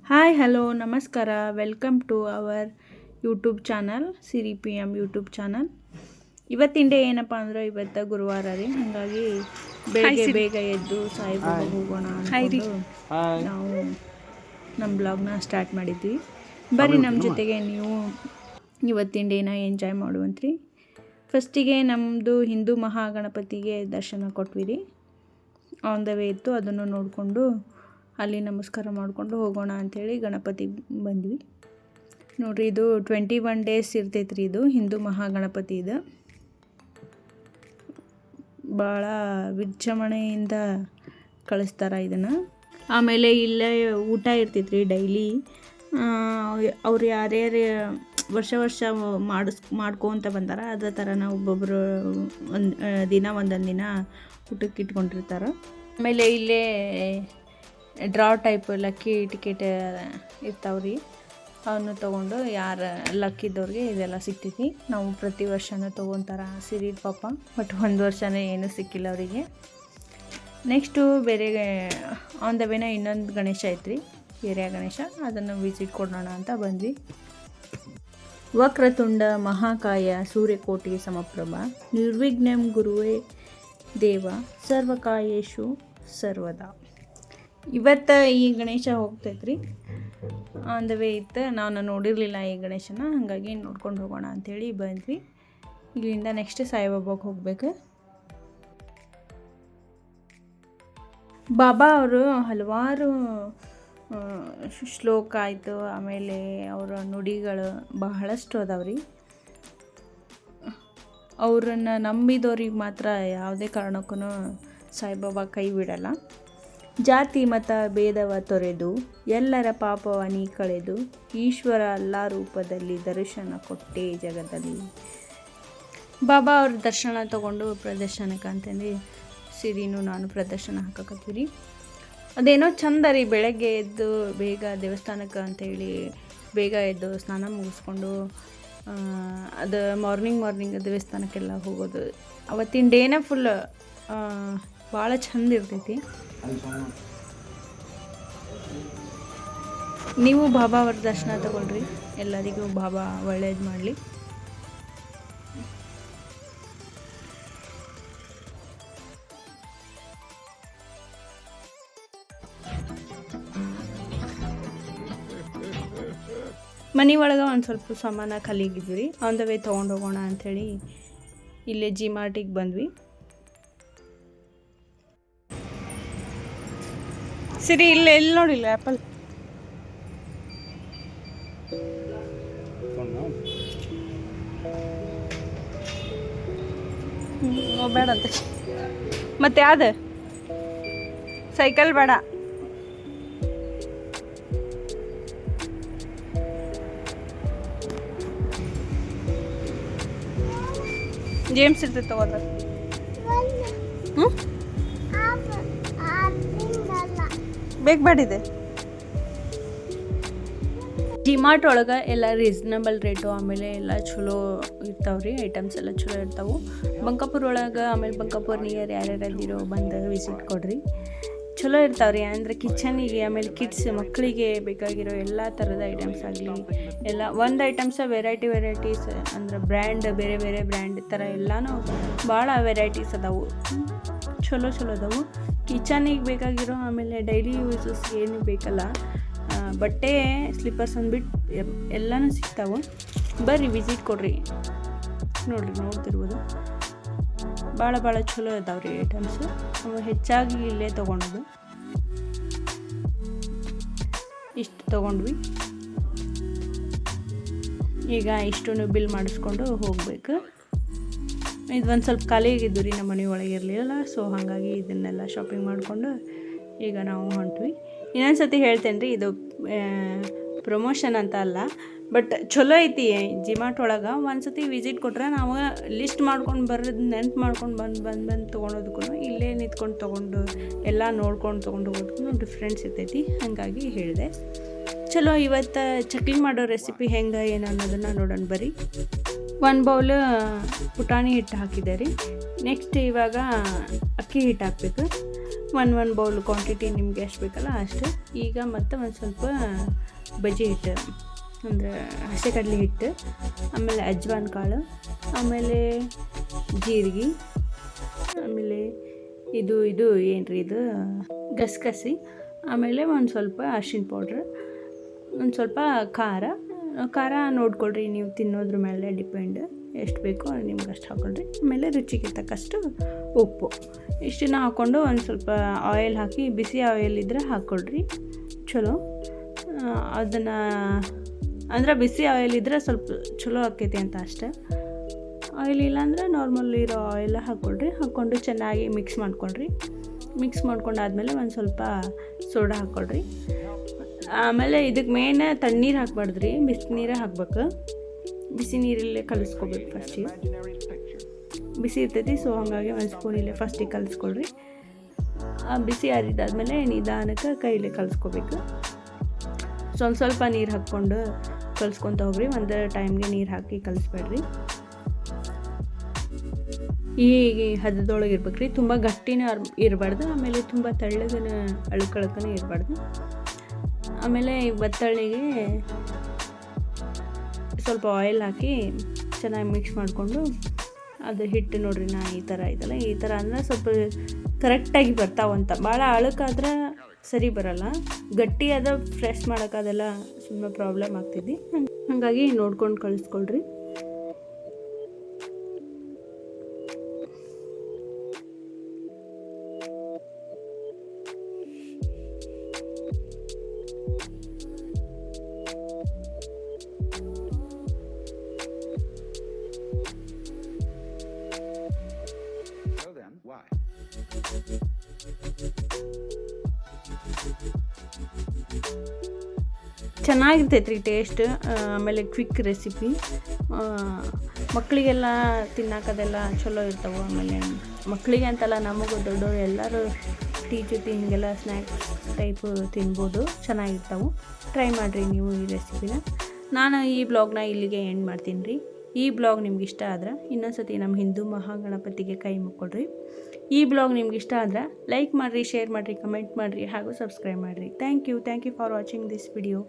Hi hello ನಮಸ್ಕಾರ welcome to our YouTube channel Siri P M YouTube channel. ಇವತ್ತಿನ day ಏನಪ್ಪ ಅಂದ್ರೆ ಇವತ್ತು ಗುರುವಾರ ರೀ, ಹಾಗಾಗಿ ಬೆಳಗ್ಗೆ ಬೇಗ ಎದ್ದು ಸಾಯಿಬಾಬಾಗೆ ಹೋಗೋಣ ಅಂದ್ಕೊಂಡು ನಾವು ನಮ್ಮ ಬ್ಲಾಗ್ನ ಸ್ಟಾರ್ಟ್ ಮಾಡಿದ್ವಿ. ಬರ್ರಿ ನಮ್ಮ ಜೊತೆಗೆ ನೀವು ಇವತ್ತಿನ ಡೇನ ಎಂಜಾಯ್ ಮಾಡುವಂತ್ರಿ. ಫಸ್ಟಿಗೆ ನಮ್ಮದು ಹಿಂದೂ ಮಹಾಗಣಪತಿಗೆ ದರ್ಶನ ಕೊಟ್ವಿ ರೀ. ಆನ್ ದ ವೇ ಇತ್ತು, ಅದನ್ನು ನೋಡಿಕೊಂಡು ಅಲ್ಲಿ ನಮಸ್ಕಾರ ಮಾಡಿಕೊಂಡು ಹೋಗೋಣ ಅಂಥೇಳಿ ಗಣಪತಿಗೆ ಬಂದ್ವಿ. ನೋಡಿರಿ, ಇದು 21 days ಇರ್ತೈತೆ ರೀ. ಇದು ಹಿಂದೂ ಮಹಾಗಣಪತಿ. ಇದು ಭಾಳ ವಿಜೃಂಭಣೆಯಿಂದ ಕಳಿಸ್ತಾರೆ ಇದನ್ನು. ಆಮೇಲೆ ಇಲ್ಲೇ ಊಟ ಇರ್ತೈತೆ ರೀ ಡೈಲಿ. ಅವ್ರು ಯಾರ್ಯಾರು ವರ್ಷ ಮಾಡ್ಕೊತ ಬಂದಾರ ಅದೇ ಥರ ನಾವು ಒಬ್ಬೊಬ್ಬರು ಒಂದೊಂದು ದಿನ ಊಟಕ್ಕೆ ಇಟ್ಕೊಂಡಿರ್ತಾರೆ. ಆಮೇಲೆ ಇಲ್ಲೇ ಡ್ರಾ ಟೈಪ್ ಲಕ್ಕಿ ಟಿಕೆಟ್ ಇರ್ತಾವೆ ರೀ, ಅವನ್ನ ತೊಗೊಂಡು ಯಾರು ಲಕ್ಕಿದ್ದವ್ರಿಗೆ ಇದೆಲ್ಲ ಸಿಗ್ತೈತಿ. ನಾವು ಪ್ರತಿ ವರ್ಷವೂ ತೊಗೊತಾರೆ ಸಿರಿ ಪಾಪ, ಬಟ್ ಒಂದು ವರ್ಷವೇ ಏನೂ ಸಿಕ್ಕಿಲ್ಲ ಅವರಿಗೆ. ನೆಕ್ಸ್ಟು ಬೇರೆ ಆನ್ ದ ವೇನ ಇನ್ನೊಂದು ಗಣೇಶ ಐತ್ರಿ, ಏರಿಯಾ ಗಣೇಶ, ಅದನ್ನು ವಿಸಿಟ್ ಕೊಡೋಣ ಅಂತ ಬಂದ್ವಿ. ವಕ್ರತುಂಡ ಮಹಾಕಾಯ ಸೂರ್ಯಕೋಟಿ ಸಮಪ್ರಭ ನಿರ್ವಿಘ್ನಂ ಗುರುವೇ ದೇವ ಸರ್ವಕಾಯೇಶು ಸರ್ವದಾ. ಇವತ್ತು ಈ ಗಣೇಶ ಹೋಗ್ತೈತ್ರಿ, ಆನ್ ದ ವೇ ಇತ್ತು. ನಾನು ನೋಡಿರಲಿಲ್ಲ ಈ ಗಣೇಶನ, ಹಾಗಾಗಿ ನೋಡ್ಕೊಂಡು ಹೋಗೋಣ ಅಂಥೇಳಿ ಬಂದ್ವಿ. ಇಲ್ಲಿಂದ ನೆಕ್ಸ್ಟ್ ಸಾಯಿಬಾಬಾಗೆ ಹೋಗ್ಬೇಕು. ಬಾಬಾ ಅವರು ಹಲವಾರು ಶ್ಲೋಕ ಆಯಿತು, ಆಮೇಲೆ ಅವರ ನುಡಿಗಳು ಬಹಳಷ್ಟು ಅದಾವ್ರಿ. ಅವ್ರನ್ನ ನಂಬಿದವ್ರಿಗೆ ಮಾತ್ರ ಯಾವುದೇ ಕಾರಣಕ್ಕೂ ಸಾಯಿಬಾಬಾ ಕೈ ಬಿಡಲ್ಲ. ಜಾತಿ ಮತ ಭೇದವ ತೊರೆದು ಎಲ್ಲರ ಪಾಪವ ನೀ ಕಳೆದು ಈಶ್ವರ ಎಲ್ಲ ರೂಪದಲ್ಲಿ ದರ್ಶನ ಕೊಟ್ಟೆ ಜಗದಲ್ಲಿ. ಬಾಬಾ ಅವ್ರ ದರ್ಶನ ತೊಗೊಂಡು ಪ್ರದರ್ಶನಕ್ಕೆ ಅಂತಂದು ಸಿರಿನೂ ನಾನು ಪ್ರದರ್ಶನ ಹಾಕಕತ್ತೀವಿ ರೀ. ಅದೇನೋ ಚಂದ ರೀ, ಬೆಳಗ್ಗೆ ಎದ್ದು ಬೇಗ ದೇವಸ್ಥಾನಕ್ಕೆ ಅಂತೇಳಿ ಬೇಗ ಎದ್ದು ಸ್ನಾನ ಮುಗಿಸ್ಕೊಂಡು ಅದು ಮಾರ್ನಿಂಗ್ ದೇವಸ್ಥಾನಕ್ಕೆಲ್ಲ ಹೋಗೋದು. ಅವತ್ತಿನ ಡೇನೇ ಫುಲ್ ಭಾಳ ಚಂದ ಇರ್ತೈತಿ. ನೀವು ಬಾಬಾ ಅವ್ರ ದರ್ಶನ ತಗೊಳ್ರಿ, ಎಲ್ಲರಿಗೂ ಬಾಬಾ ಒಳ್ಳೇದು ಮಾಡಲಿ. ಮನೆ ಒಳಗೆ ಒಂದು ಸ್ವಲ್ಪ ಸಾಮಾನ ಖಾಲಿಗಿದ್ವಿ ರೀ, ಆನ್ ದ ವೇ ತೊಗೊಂಡು ಹೋಗೋಣ ಅಂಥೇಳಿ ಇಲ್ಲೇ ಜಿ ಮಾರ್ಟಿಗೆ ಬಂದ್ವಿ. ಸಿರಿ ಇಲ್ಲ, ಎಲ್ಲಿ ನೋಡಿಲ್ಲ ಆ್ಯಪಲ್ ಬೇಡ ಅಂತ. ಮತ್ತೆ ಯಾವ್ದು ಸೈಕಲ್ ಬೇಡ, ಜೇಮ್ಸ್ ಇರ್ತೈತೆ ತಗೋದ್ರ. ಬೇಕಬೇಡಿದೆ. ಡಿಮಾರ್ಟ್ ಒಳಗೆ ಎಲ್ಲ ರೀಸನಬಲ್ ರೇಟು, ಆಮೇಲೆ ಎಲ್ಲ ಚಲೋ ಇರ್ತಾವೆ ರೀ, ಐಟಮ್ಸ್ ಎಲ್ಲ ಚಲೋ ಇರ್ತಾವೆ. ಬಂಕಾಪುರ ಒಳಗೆ, ಆಮೇಲೆ ಬಂಕಾಪುರ ನಿಯರ್ ಯಾರ್ಯಾರಿರೋ ಬಂದು ವಿಸಿಟ್ ಕೊಡ್ರಿ, ಚಲೋ ಇರ್ತಾವೆ ರೀ. ಅಂದರೆ ಕಿಚನಿಗೆ, ಆಮೇಲೆ ಕಿಡ್ಸ್ ಮಕ್ಕಳಿಗೆ ಬೇಕಾಗಿರೋ ಎಲ್ಲ ಥರದ ಐಟಮ್ಸ್ ಆಗಲಿ, ಎಲ್ಲ ಒಂದು ಐಟಮ್ಸ ವೆರೈಟೀಸ್, ಅಂದ್ರೆ ಬ್ರ್ಯಾಂಡ್ ಬೇರೆ ಬೇರೆ ಬ್ರ್ಯಾಂಡ್ ಥರ ಎಲ್ಲನೂ ಭಾಳ ವೆರೈಟೀಸ್ ಅದಾವು, ಚಲೋ ಅದಾವು. ಕಿಚನಿಗೆ ಬೇಕಾಗಿರೋ, ಆಮೇಲೆ ಡೈಲಿ ಯೂಸಸ್ಗೆ ಏನು ಬೇಕಲ್ಲ, ಬಟ್ಟೆ ಸ್ಲಿಪ್ಪರ್ಸ್ ಅಂದ್ಬಿಟ್ಟು ಎಲ್ಲನೂ ಸಿಗ್ತಾವೆ. ಬರ್ರಿ ವಿಸಿಟ್ ಕೊಡ್ರಿ, ನೋಡ್ತಿರ್ಬೋದು. ಭಾಳ ಚಲೋ ಇದಾವೆ ರೀ ಐಟಮ್ಸು. ಹೆಚ್ಚಾಗಿ ಇಲ್ಲೇ ತೊಗೊಳೋದು. ಇಷ್ಟು ತೊಗೊಂಡ್ವಿ. ಈಗ ಇಷ್ಟನ್ನು ಬಿಲ್ ಮಾಡಿಸ್ಕೊಂಡು ಹೋಗಬೇಕು. ಇದು ಒಂದು ಸ್ವಲ್ಪ ಖಾಲಿ ಆಗಿದ್ದು ರೀ, ನಮ್ಮ ಮನೆ ಒಳಗೆ ಇರಲಿಲ್ಲ, ಸೊ ಹಾಗಾಗಿ ಇದನ್ನೆಲ್ಲ ಶಾಪಿಂಗ್ ಮಾಡಿಕೊಂಡು ಈಗ ನಾವು ಹೊಂಟ್ವಿ. ಇನ್ನೊಂದು ಸತಿ ಹೇಳ್ತೇನೆ ರೀ, ಇದು ಪ್ರಮೋಷನ್ ಅಂತ ಅಲ್ಲ, ಬಟ್ ಚಲೋ ಐತಿ. ಜಿಮಾರ್ಟ್ ಒಳಗೆ ಒಂದು ಸತಿ ವಿಸಿಟ್ ಕೊಟ್ರೆ ನಾವು ಲಿಸ್ಟ್ ಮಾಡ್ಕೊಂಡು ಬರೋದು ನೆನ್ಪು ಮಾಡ್ಕೊಂಡು ಬಂದು ತೊಗೊಳೋದಕ್ಕೂ, ಇಲ್ಲೇ ನಿಂತ್ಕೊಂಡು ತೊಗೊಂಡು ಎಲ್ಲ ನೋಡ್ಕೊಂಡು ತೊಗೊಂಡು ಹೋಗೋದಕ್ಕೂ ಡಿಫ್ರೆನ್ಸ್ ಇರ್ತೈತಿ. ಹಾಗಾಗಿ ಹೇಳಿದೆ. ಚಲೋ, ಇವತ್ತು ಚಕ್ಲಿ ಮಾಡೋ ರೆಸಿಪಿ ಹೆಂಗೆ ಏನು ಅನ್ನೋದನ್ನು ನೋಡೋಣ ಬರ್ರಿ. 1 ಬೌಲ್ ಪುಟಾಣಿ ಹಿಟ್ಟು ಹಾಕಿದೆ ರೀ. ನೆಕ್ಸ್ಟ್ ಇವಾಗ ಅಕ್ಕಿ ಹಿಟ್ಟು ಹಾಕಬೇಕು. ಒಂದು ಬೌಲ್ ಕ್ವಾಂಟಿಟಿ ನಿಮಗೆ ಎಷ್ಟು ಬೇಕಲ್ಲ ಅಷ್ಟು. ಈಗ ಮತ್ತು ಒಂದು ಸ್ವಲ್ಪ ಬಜ್ಜಿ ಹಿಟ್ಟು ಅಂದರೆ ಹಸಿ ಕಡಲೆ ಹಿಟ್ಟು, ಆಮೇಲೆ ಅಜ್ವಾನ್ ಕಾಳು, ಆಮೇಲೆ ಜೀರಿಗೆ, ಆಮೇಲೆ ಇದು ಏನು ರೀ ಇದು ಗಸಗಸೆ, ಆಮೇಲೆ ಒಂದು ಸ್ವಲ್ಪ ಅರಿಶಿನ ಪೌಡ್ರ್, ಒಂದು ಸ್ವಲ್ಪ ಖಾರ ನೋಡ್ಕೊಳ್ರಿ, ನೀವು ತಿನ್ನೋದ್ರ ಮೇಲೆ ಡಿಪೆಂಡ್, ಎಷ್ಟು ಬೇಕೋ ನಿಮ್ಗೆ ಅಷ್ಟು ಹಾಕ್ಕೊಳ್ರಿ. ಆಮೇಲೆ ರುಚಿಗೆ ತಕ್ಕಷ್ಟು ಉಪ್ಪು, ಇಷ್ಟನ್ನು ಹಾಕ್ಕೊಂಡು ಒಂದು ಸ್ವಲ್ಪ ಆಯಿಲ್ ಹಾಕಿ, ಬಿಸಿ ಆಯಿಲ್ ಇದ್ದರೆ ಹಾಕ್ಕೊಳ್ರಿ ಚಲೋ. ಅದನ್ನು ಅಂದ್ರೆ ಬಿಸಿ ಆಯಿಲ್ ಇದ್ದರೆ ಸ್ವಲ್ಪ ಚಲೋ ಆಕೈತಿ ಅಂತ ಅಷ್ಟೆ. ಆಯಿಲ್ ಇಲ್ಲಾಂದ್ರೆ ನಾರ್ಮಲ್ ಇರೋ ಆಯಿಲ್ ಹಾಕ್ಕೊಂಡು ಚೆನ್ನಾಗಿ ಮಿಕ್ಸ್ ಮಾಡ್ಕೊಳ್ರಿ. ಮಿಕ್ಸ್ ಮಾಡ್ಕೊಂಡಾದ್ಮೇಲೆ ಒಂದು ಸ್ವಲ್ಪ ಸೋಡಾ ಹಾಕ್ಕೊಳ್ರಿ. ಆಮೇಲೆ ಇದಕ್ಕೆ ಮೇನ್ ತಣ್ಣೀರು ಹಾಕ್ಬಾರ್ದ್ರಿ, ಬಿಸಿ ನೀರೇ ಹಾಕ್ಬೇಕು. ಬಿಸಿ ನೀರಲ್ಲೇ ಕಲಿಸ್ಕೋಬೇಕು ಫಸ್ಟಿಗೆ, ಬಿಸಿ ಇರ್ತೈತಿ. ಸೊ ಹಾಗಾಗಿ ಒಂದು ಸ್ಪೂನಿಲ್ಲೇ ಫಸ್ಟಿಗೆ ಕಲಿಸ್ಕೊಳ್ರಿ. ಬಿಸಿ ಆರಿದಾದ್ಮೇಲೆ ನಿಧಾನಕ್ಕೆ ಕೈಲೇ ಕಲಿಸ್ಕೋಬೇಕು. ಸ್ವಲ್ಪ ನೀರು ಹಾಕ್ಕೊಂಡು ಕಲಿಸ್ಕೊತ ಹೋಗ್ರಿ, ಒಂದು ಟೈಮ್ಗೆ ನೀರು ಹಾಕಿ ಕಲಿಸ್ಬೇಡ್ರಿ. ಈ ಹದದೊಳಗೆ ಇರ್ಬೇಕ್ರಿ, ತುಂಬ ಗಟ್ಟಿನೂ ಇರಬಾರ್ದು, ಆಮೇಲೆ ತುಂಬ ತೆಳ್ಳಗನ ಅಳ್ಕಳಕನೇ ಇರಬಾರ್ದು. ಆಮೇಲೆ ಬತ್ತಳಿಗೆ ಸ್ವಲ್ಪ ಆಯಿಲ್ ಹಾಕಿ ಚೆನ್ನಾಗಿ ಮಿಕ್ಸ್ ಮಾಡಿಕೊಂಡು, ಅದು ಹಿಟ್ಟು ನೋಡ್ರಿ ಈ ಥರ ಐತಲ್ಲ, ಈ ಥರ ಅಂದರೆ ಸ್ವಲ್ಪ ಕರೆಕ್ಟಾಗಿ ಬರ್ತಾವಂತ. ಭಾಳ ಅಳಕಾದ್ರೆ ಸರಿ ಬರಲ್ಲ, ಗಟ್ಟಿ ಅದ ಫ್ರೆಶ್ ಮಾಡೋಕ್ಕಾದೆಲ್ಲ ಸುಮ್ಮನೆ ಪ್ರಾಬ್ಲಮ್ ಆಗ್ತಿದ್ದಿ. ಹಾಗಾಗಿ ನೋಡ್ಕೊಂಡು ಕಳಿಸ್ಕೊಳ್ರಿ. ಚೆನ್ನಾಗಿರ್ತೈತೆ ರೀ ಟೇಸ್ಟ್. ಆಮೇಲೆ ಕ್ವಿಕ್ ರೆಸಿಪಿ, ಮಕ್ಕಳಿಗೆಲ್ಲ ತಿನ್ನೋಕದೆಲ್ಲ ಚಲೋ ಇರ್ತಾವೆ. ಆಮೇಲೆ ಮಕ್ಕಳಿಗೆ ಅಂತಲ್ಲ, ನಮಗೂ ದೊಡ್ಡವರು ಎಲ್ಲರೂ ಟೀ ಜೊತೆ ಹಿಂಗೆಲ್ಲ ಸ್ನ್ಯಾಕ್ಸ್ ಟೈಪು ತಿನ್ಬೋದು, ಚೆನ್ನಾಗಿರ್ತಾವೆ. ಟ್ರೈ ಮಾಡಿರಿ ನೀವು ಈ ರೆಸಿಪಿನ. ನಾನು ಈ ಬ್ಲಾಗ್ನ ಇಲ್ಲಿಗೆ ಎಂಡ್ ಮಾಡ್ತೀನಿ ರೀ. ಈ ಬ್ಲಾಗ್ ನಿಮ್ಗೆ ಇಷ್ಟ ಆದ್ರೆ ಇನ್ನೊಂದು ಸತಿ ನಮ್ಮ ಹಿಂದೂ ಮಹಾಗಣಪತಿಗೆ ಕೈ ಮುಕ್ಕೊಡ್ರಿ. ಈ ಬ್ಲಾಗ್ ನಿಮ್ಗೆ ಇಷ್ಟ ಆದ್ರೆ ಲೈಕ್ ಮಾಡಿರಿ, ಶೇರ್ ಮಾಡಿರಿ, ಕಮೆಂಟ್ ಮಾಡಿರಿ ಹಾಗೂ ಸಬ್ಸ್ಕ್ರೈಬ್ ಮಾಡಿರಿ. Thank you for watching this video.